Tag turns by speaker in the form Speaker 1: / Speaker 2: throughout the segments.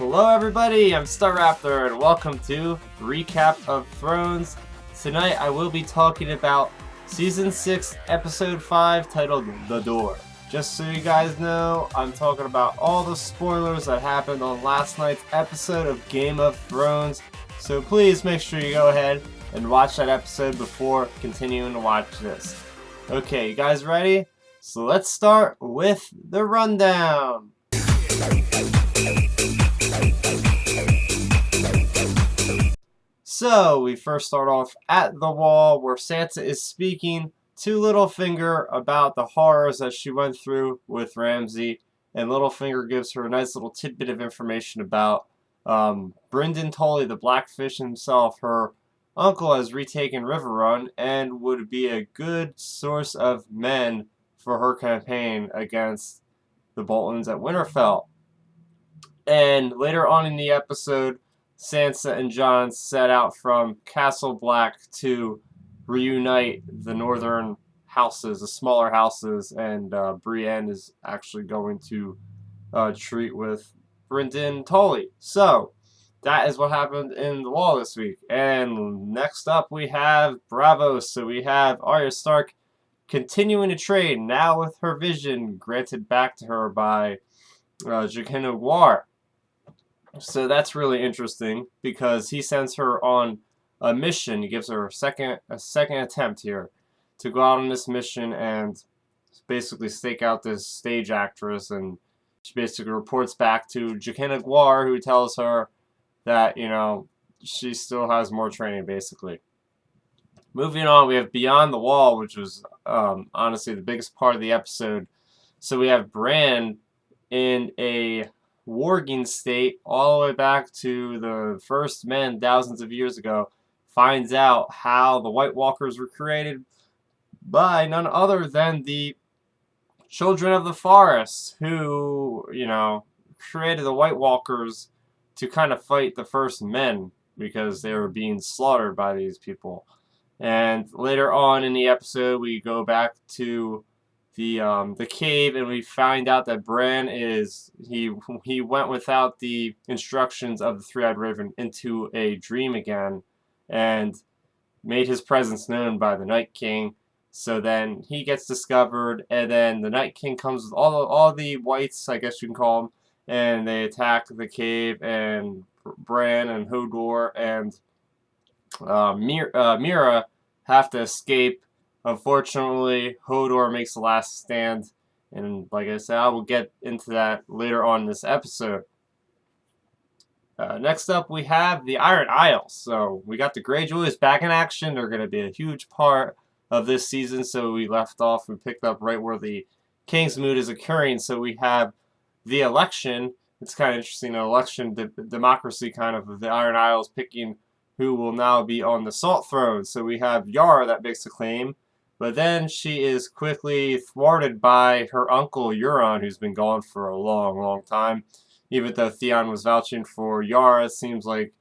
Speaker 1: Hello everybody, I'm Star Raptor and welcome to Recap of Thrones. Tonight I will be talking about Season 6, Episode 5, titled The Door. Just so you guys know, I'm talking about all the spoilers that happened on last night's episode of Game of Thrones. So please make sure you go ahead and watch that episode before continuing to watch this. Okay, you guys ready? So let's start with the rundown. So, we first start off at the wall where Sansa is speaking to Littlefinger about the horrors that she went through with Ramsay, and Littlefinger gives her a nice little tidbit of information about Brynden Tully, the Blackfish himself. Her uncle has retaken Riverrun and would be a good source of men for her campaign against the Boltons at Winterfell. And later on in the episode, Sansa and Jon set out from Castle Black to reunite the northern houses, the smaller houses, and Brienne is actually going to treat with Brynden Tully. So, that is what happened in the wall this week. And next up we have Braavos. So we have Arya Stark continuing to train, now with her vision granted back to her by Jaqen H'ghar. So that's really interesting because he sends her on a mission. He gives her a second attempt here to go out on this mission and basically stake out this stage actress, and she basically reports back to Jaqen H'ghar, who tells her that, you know, she still has more training, basically. Moving on, we have Beyond the Wall, which was honestly the biggest part of the episode. So we have Bran in a warging state all the way back to the first men thousands of years ago, finds out how the White Walkers were created by none other than the Children of the Forest, who, you know, created the White Walkers to kind of fight the first men because they were being slaughtered by these people. And later on in the episode, we go back to the cave, and we find out that Bran he went without the instructions of the Three-Eyed Raven into a dream again, and made his presence known by the Night King. So then he gets discovered, and then the Night King comes with all the whites, I guess you can call them, and they attack the cave, and Bran and Hodor and Mira have to escape. Unfortunately, Hodor makes the last stand, and like I said, I will get into that later on in this episode. Next up, we have the Iron Isles. So we got the Greyjoys back in action. They're going to be a huge part of this season. So we left off and picked up right where the King's Moot is occurring. So we have the election. It's kind of interesting, an election democracy kind of the Iron Isles picking who will now be on the Salt Throne. So we have Yara that makes a claim, but then she is quickly thwarted by her uncle Euron, who's been gone for a long, long time. Even though Theon was vouching for Yara, it seems like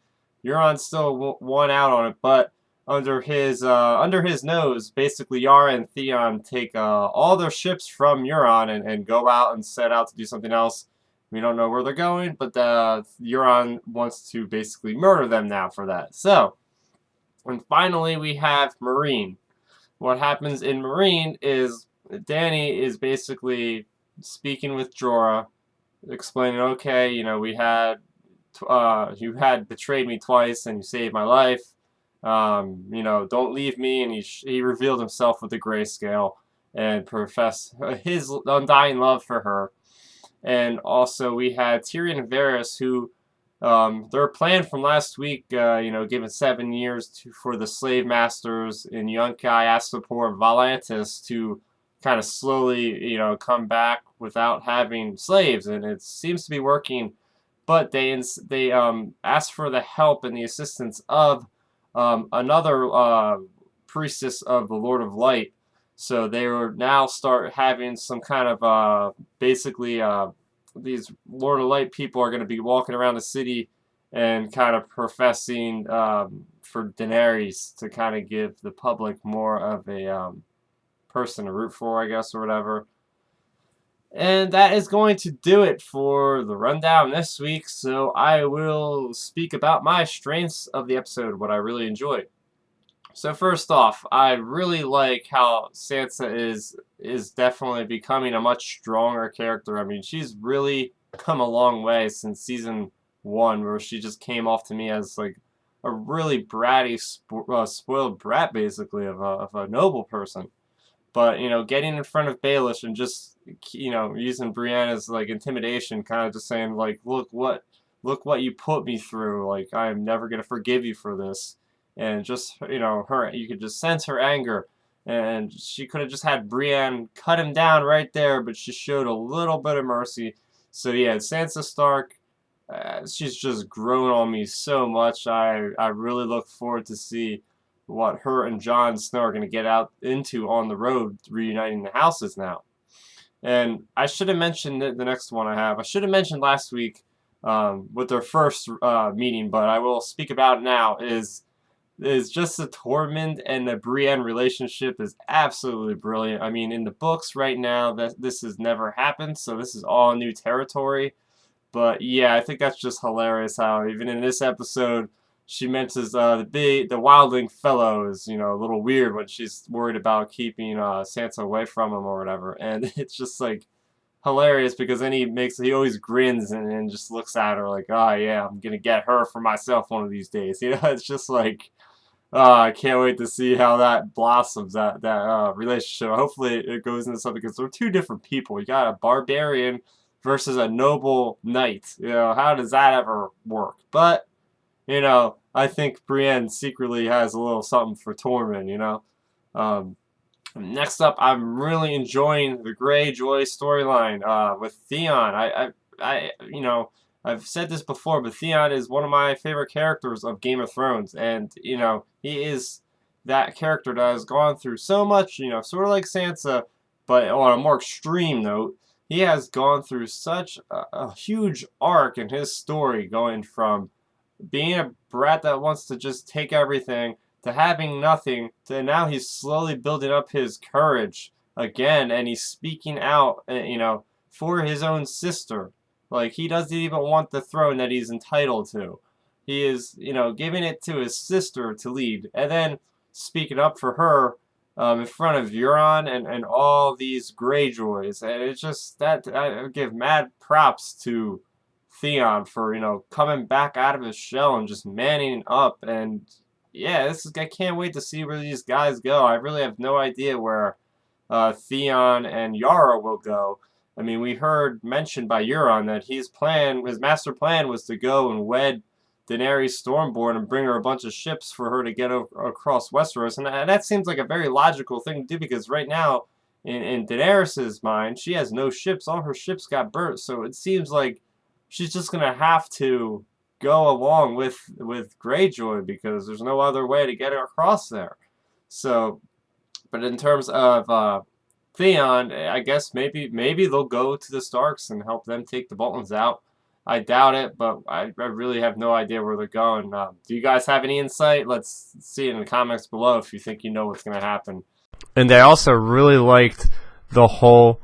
Speaker 1: Euron still won out on it. But under his nose, basically Yara and Theon take all their ships from Euron and go out and set out to do something else. We don't know where they're going, but Euron wants to basically murder them now for that. So, and finally we have Meereen. What happens in Meereen is Dany is basically speaking with Jorah, explaining, okay, you know, you had betrayed me twice and you saved my life. You know, don't leave me. And he revealed himself with the grayscale and professed his undying love for her. And also we had Tyrion and Varys, who their plan from last week, you know, given 7 years for the slave masters in Yunkai, Astapor, and Volantis to kind of slowly, you know, come back without having slaves, and it seems to be working. But they asked for the help and the assistance of another priestess of the Lord of Light. So they will now start having some kind of basically these Lord of Light people are going to be walking around the city and kind of professing for Daenerys to kind of give the public more of a person to root for, I guess, or whatever. And that is going to do it for the rundown this week. So I will speak about my strengths of the episode, what I really enjoyed. So first off, I really like how Sansa is definitely becoming a much stronger character. I mean, she's really come a long way since season 1, where she just came off to me as like a really bratty, spoiled brat, basically of a noble person. But getting in front of Baelish and just using Brianna's like intimidation, kind of just saying like, look what you put me through. Like I am never gonna forgive you for this. And just her, you could just sense her anger. And she could have just had Brienne cut him down right there, but she showed a little bit of mercy. So yeah, Sansa Stark, she's just grown on me so much. I really look forward to see what her and Jon Snow are going to get out into on the road, reuniting the houses now. And I should have mentioned the next one I have. I should have mentioned last week with their first meeting, but I will speak about it now. Is just the Tormund and the Brienne relationship is absolutely brilliant. I mean, in the books right now, that this has never happened, so this is all new territory. But yeah, I think that's just hilarious how even in this episode she mentions the wildling fellow is a little weird when she's worried about keeping Sansa away from him or whatever, and it's just like hilarious because then he always grins and just looks at her like, oh yeah, I'm gonna get her for myself one of these days. It's just like, I can't wait to see how that blossoms, that relationship. Hopefully it goes into something because they're two different people. You got a barbarian versus a noble knight. How does that ever work? But I think Brienne secretly has a little something for Tormund. Um, Next up, I'm really enjoying the Greyjoy storyline with Theon. I've said this before, but Theon is one of my favorite characters of Game of Thrones, and he is that character that has gone through so much. Sort of like Sansa, but on a more extreme note. He has gone through such a huge arc in his story, going from being a brat that wants to just take everything to having nothing to now he's slowly building up his courage again, and he's speaking out, for his own sister. Like he doesn't even want the throne that he's entitled to. He is, giving it to his sister to lead, and then speaking up for her in front of Euron and all these Greyjoys. And it's just that I give mad props to Theon for coming back out of his shell and just manning up. And yeah, I can't wait to see where these guys go. I really have no idea where Theon and Yara will go. I mean, we heard mentioned by Euron that his master plan was to go and wed Daenerys Stormborn and bring her a bunch of ships for her to get across Westeros. And that seems like a very logical thing to do because right now, in Daenerys' mind, she has no ships. All her ships got burnt. So it seems like she's just going to have to go along with Greyjoy because there's no other way to get her across there. So, but in terms of Theon, I guess maybe they'll go to the Starks and help them take the Boltons out. I doubt it, but I really have no idea where they're going. Do you guys have any insight? Let's see it in the comments below if you think you know what's going to happen.
Speaker 2: And I also really liked the whole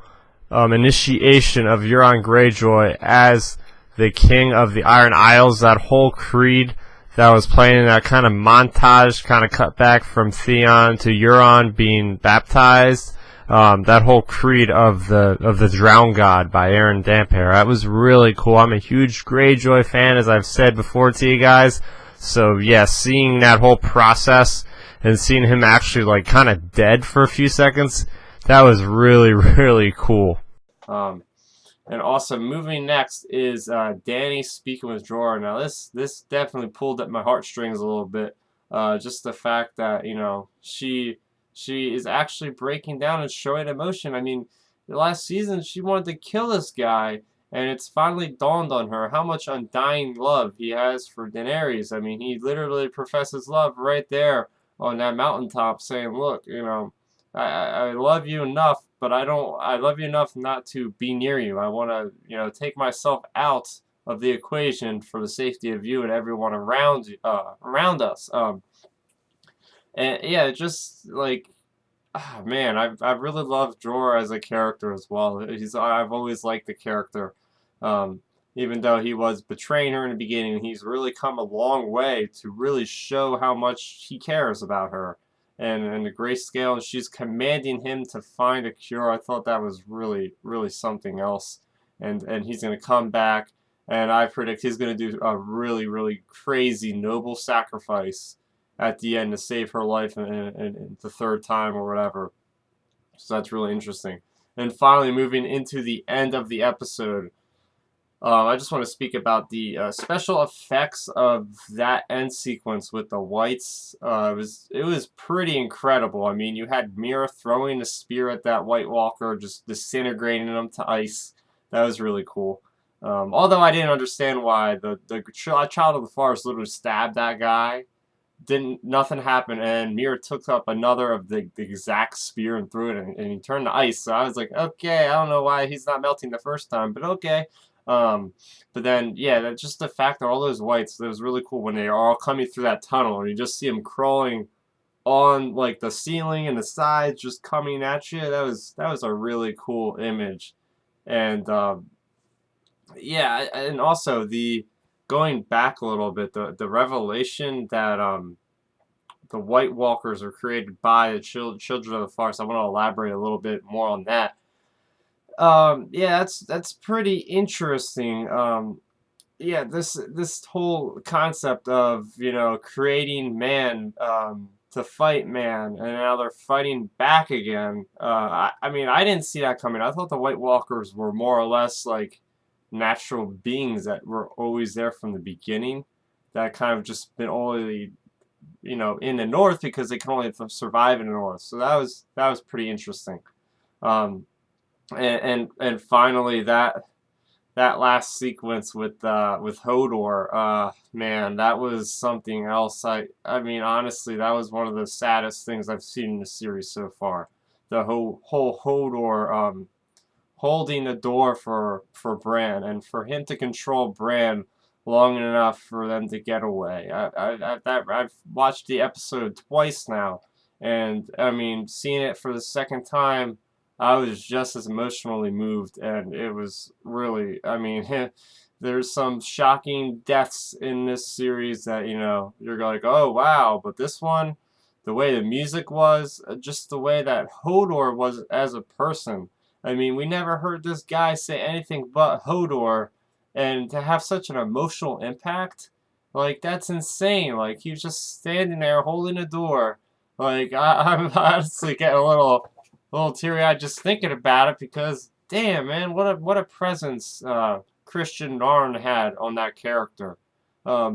Speaker 2: initiation of Euron Greyjoy as the king of the Iron Isles. That whole creed that was playing in that kind of montage, kind of cut back from Theon to Euron being baptized. That whole creed of the Drown God by Aaron Dampere. That was really cool. I'm a huge Greyjoy fan, as I've said before to you guys. So yeah, seeing that whole process and seeing him actually like kind of dead for a few seconds, that was really, really cool.
Speaker 1: And also moving next is Dany speaking with Jorah. Now this definitely pulled at my heartstrings a little bit. Just the fact that she is actually breaking down and showing emotion. I mean, the last season she wanted to kill this guy, and it's finally dawned on her how much undying love he has for Daenerys. I mean, he literally professes love right there on that mountaintop, saying, "Look, I love you enough, but I love you enough not to be near you. I want to, take myself out of the equation for the safety of you and everyone around us." And yeah, just like man, I really love Jorah as a character as well. I've always liked the character. Um, Even though he was betraying her in the beginning, he's really come a long way to really show how much he cares about her. And the grayscale, and she's commanding him to find a cure. I thought that was really, really something else. And he's gonna come back, and I predict he's gonna do a really, really crazy noble sacrifice at the end to save her life in the third time or whatever. So that's really interesting. And finally, moving into the end of the episode, I just want to speak about the special effects of that end sequence with the whites. It was pretty incredible. I mean, you had Mira throwing a spear at that White Walker, just disintegrating him to ice. That was really cool. Although I didn't understand why the child of the forest literally stabbed that guy, didn't nothing happened, and Mira took up another of the exact spear and threw it, and he turned to ice. So I was like, okay, I don't know why he's not melting the first time, but okay. Um, but then yeah, that just the fact that all those whites, that was really cool when they are all coming through that tunnel, and you just see them crawling on like the ceiling and the sides, just coming at you. That was a really cool image, and yeah, and also the going back a little bit, the revelation that the White Walkers are created by the children of the forest. I want to elaborate a little bit more on that. Yeah, that's pretty interesting. Yeah, this whole concept of creating man to fight man, and now they're fighting back again. I mean, I didn't see that coming. I thought the White Walkers were more or less like natural beings that were always there from the beginning. That kind of just been only in the north because they can only survive in the north. So that was pretty interesting. Um, and finally that last sequence with Hodor, man, that was something else. I mean, honestly, that was one of the saddest things I've seen in the series so far. The whole Hodor holding the door for Bran, and for him to control Bran long enough for them to get away. I've watched the episode twice now, and I mean, seeing it for the second time, I was just as emotionally moved, and it was really, I mean, there's some shocking deaths in this series that, you're like, oh wow, but this one, the way the music was, just the way that Hodor was as a person. I mean, we never heard this guy say anything but Hodor, and to have such an emotional impact, like, that's insane. Like, he was just standing there holding a door. Like, I'm honestly getting a little teary-eyed just thinking about it because, damn, man, what a presence Christian Narn had on that character.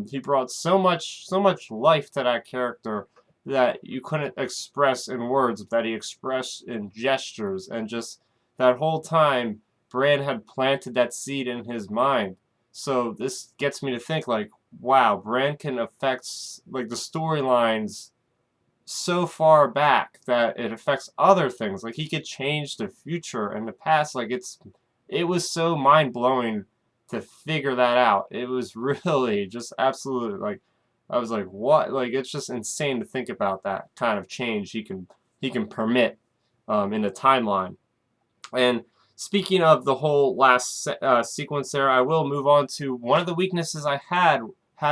Speaker 1: He brought so much life to that character that you couldn't express in words, that he expressed in gestures, and just that whole time, Bran had planted that seed in his mind. So this gets me to think, like, wow, Bran can affect like the storylines so far back that it affects other things. Like, he could change the future and the past. Like, it was so mind blowing to figure that out. It was really just absolutely, like, I was like, what? Like, it's just insane to think about that kind of change he can permit in the timeline. And speaking of the whole last sequence there, I will move on to one of the weaknesses I had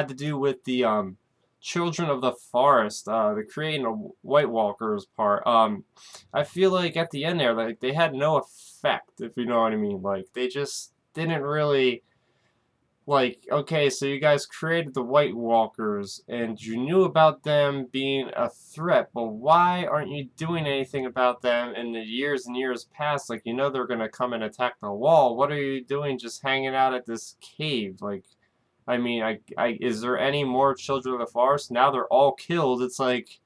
Speaker 1: to do with the Children of the Forest, the creating of White Walkers part. I feel like at the end there, like, they had no effect, if you know what I mean. Like, they just didn't really, like, okay, so you guys created the White Walkers and you knew about them being a threat, but why aren't you doing anything about them in the years and years past? Like, they're gonna come and attack the wall. What are you doing just hanging out at this cave? Like, I mean, is there any more Children of the Forest? Now they're all killed. It's like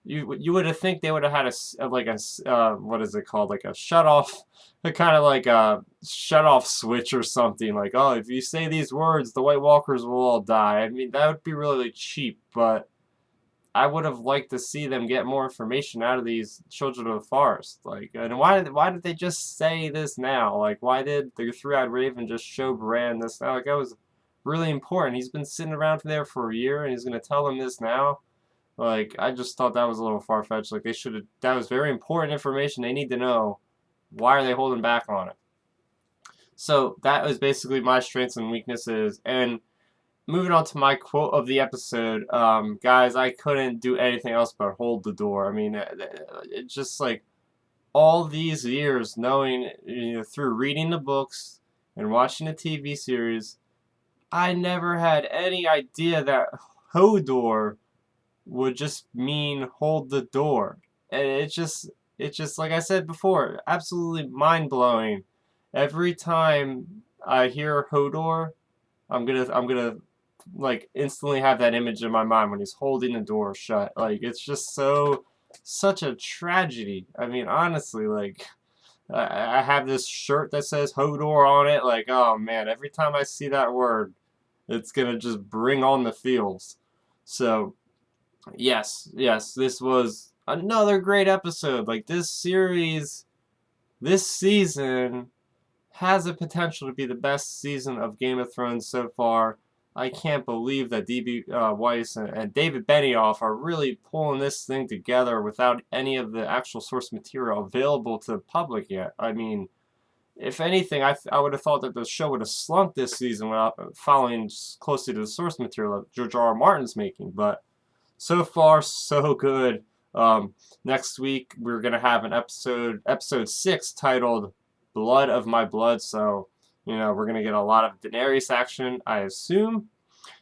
Speaker 1: you would have think they would have had like a what is it called, like a shut off, a kind of like a shut off switch or something. Like, oh, if you say these words, the White Walkers will all die. I mean, that would be really cheap, but I would have liked to see them get more information out of these Children of the Forest. Like, and why did they just say this now? Like, why did the Three-Eyed Raven just show Bran this now? Like, that was really important. He's been sitting around there for a year, and he's gonna tell them this now. Like, I just thought that was a little far-fetched. Like, that was very important information they need to know. Why are they holding back on it? So, that was basically my strengths and weaknesses. And moving on to my quote of the episode, guys, I couldn't do anything else but hold the door. I mean, it's just like all these years knowing, through reading the books and watching the TV series, I never had any idea that Hodor would just mean hold the door. And it's just like I said before, absolutely mind blowing. Every time I hear Hodor, I'm gonna like instantly have that image in my mind when he's holding the door shut. Like it's just such a tragedy. I mean, honestly, like I have this shirt that says Hodor on it. Like, oh man, every time I see that word, it's gonna just bring on the feels. So yes, this was another great episode. Like this series, this season has the potential to be the best season of Game of Thrones so far. I can't believe that D.B. Weiss and David Benioff are really pulling this thing together without any of the actual source material available to the public yet. I mean, if anything, I would have thought that the show would have slumped this season without following closely to the source material that George R. R. Martin's making. But so far, so good. Next week, we're going to have an episode 6, titled Blood of My Blood. So, we're going to get a lot of Daenerys action, I assume.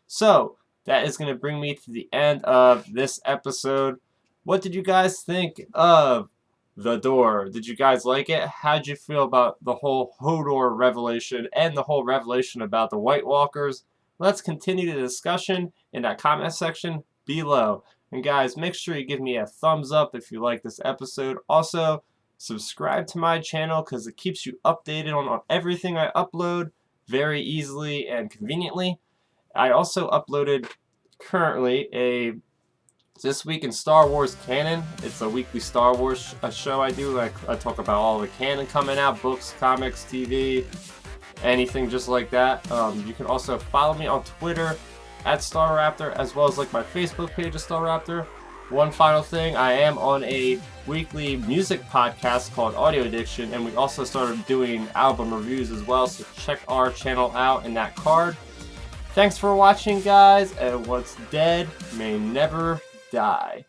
Speaker 1: So, that is going to bring me to the end of this episode. What did you guys think of The Door? Did you guys like it? How'd you feel about the whole Hodor revelation and the whole revelation about the White Walkers? Let's continue the discussion in that comment section below. And guys, make sure you give me a thumbs up if you like this episode. Also, subscribe to my channel because it keeps you updated on everything I upload very easily and conveniently. I also uploaded currently This Week in Star Wars Canon. It's a weekly Star Wars show I do. I talk about all the canon coming out, books, comics, TV, anything just like that. You can also follow me on Twitter at StarRaptor, as well as like my Facebook page of StarRaptor. One final thing, I am on a weekly music podcast called Audio Addiction, and we also started doing album reviews as well, so check our channel out in that card. Thanks for watching, guys, and what's dead may never die.